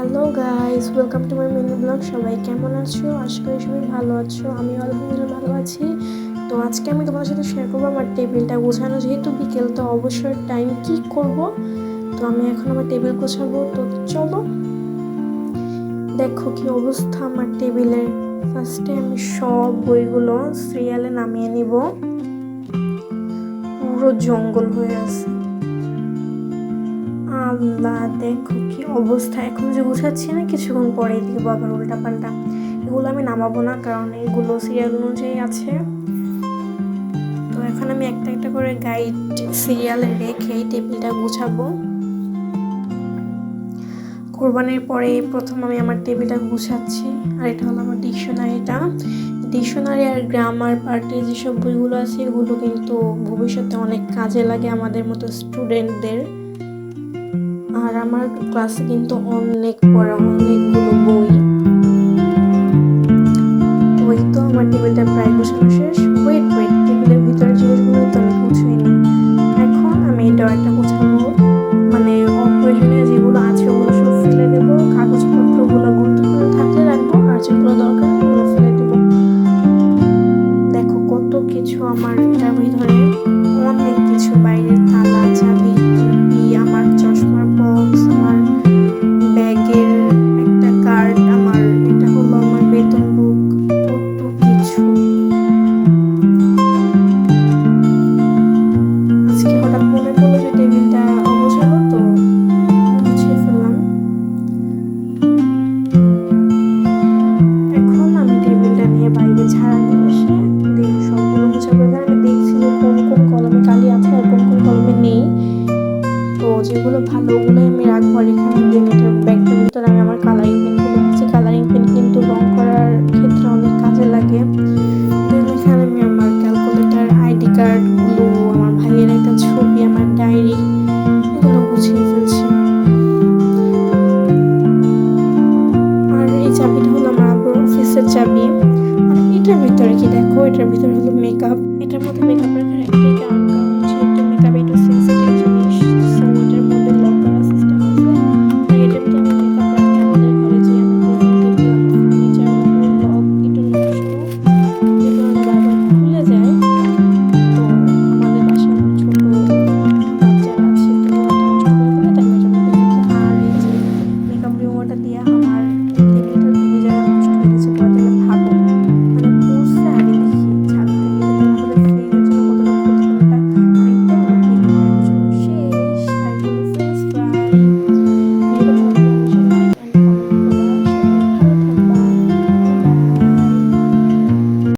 Hello guys, welcome to my mini blog. সবাই কেমন আছো? আশা করি সবাই ভালো আছো। আমি আলহামদুলিল্লাহ ভালো আছি। তো আজকে আমি তোমাদের সাথে শেয়ার করবো আমার টেবিলটা গোছানো। যেহেতু বিকেল, তো অবসর টাইম কি করব, তো আমি এখন আমার টেবিল গোছাবো। তো চলো, দেখো কি অবস্থা আমার টেবিলের। ফার্স্টে আমি সব বইগুলো সিরিয়ালে নামিয়ে নিব। পুরো জঙ্গল হয়ে আছে। আল্লাহ, দেখো কি অবস্থা। এখন যে গুছাচ্ছি না, কিছুক্ষণ পরে দিব আবার উল্টা পাল্টা। এগুলো আমি নামাবো না, কারণ এগুলো সিরিয়াল অনুযায়ী আছে। তো এখন আমি একটা একটা করে গাইড সিরিয়ালে রেখে টেবিলটা গুছাবো। কোরবানির পরে প্রথম আমি আমার টেবিলটা গুছাচ্ছি। আর এটা হলো আমার ডিকশনারি আর গ্রামার পার্টে যেসব বইগুলো আছে, এগুলো কিন্তু ভবিষ্যতে অনেক কাজে লাগে আমাদের মতো স্টুডেন্টদের। আর আমার ক্লাসে কিন্তু অনেক পড়া, অনেকগুলো বই। ওই তো আমার টেবিলটা প্রায় গোছানো শেষ। ওয়েট, টেবিলের ভিতরের জিনিসগুলো তো আমি গুছাইনি। এখন আমি এই ড্রয়ারটা গোছাবো, মানে অপ্রয়োজনীয় যেগুলো আছে ওগুলো সব ফেলে দেবো। কাগজপত্রগুলো গুরুত্বপূর্ণ থাকলে রাখবো, আর যেগুলো দরকার ওগুলো ফেলে দেবো। দেখো কত কিছু আমার এটার ভিতরে, অনেক কিছু। বাইরের তালা, চাবি, টুপি, আমার চশমার বক্স, আমার ব্যাগের একটা কার্ড, আমার এটা হলো আমার বেতন বুক, কত কিছু। আজকে হঠাৎ মনে পড়লো যে টেবিলটা অগোছালো, তো গুছিয়ে ফেললাম। এখন আমি টেবিলটা নিয়ে বাইরে ঝাড়া দিয়ে এসে দেখি সবগুলো গুছাবো। আমি দেখছি যে কোন কোন কলমে কালি আছে আর কোন কোন কলমে নেই। তো যেগুলো ভালো ওগুলোই আমি রাখবো। আর এখানে দেন এটার ব্যাগটার ভিতরে আমি আমার কালারিং পেনগুলো রাখছি। কালারিং পেন কিন্তু রং করার ক্ষেত্রে অনেক কাজে লাগে। দেন এখানে আমি আমার ক্যালকুলেটর, আইডি কার্ডগুলো, আমার ভাইয়ের একটা ছবি, আমার ডায়েরি, এগুলো গুছিয়ে ফেলছি। আর এই চাবিটা হলো আমার আব্বুর অফিসের চাবি। আর এটার ভিতরে কি দেখো, এটার ভিতরে হলো মেকআপ। এটার মধ্যে মেকআপ রাখার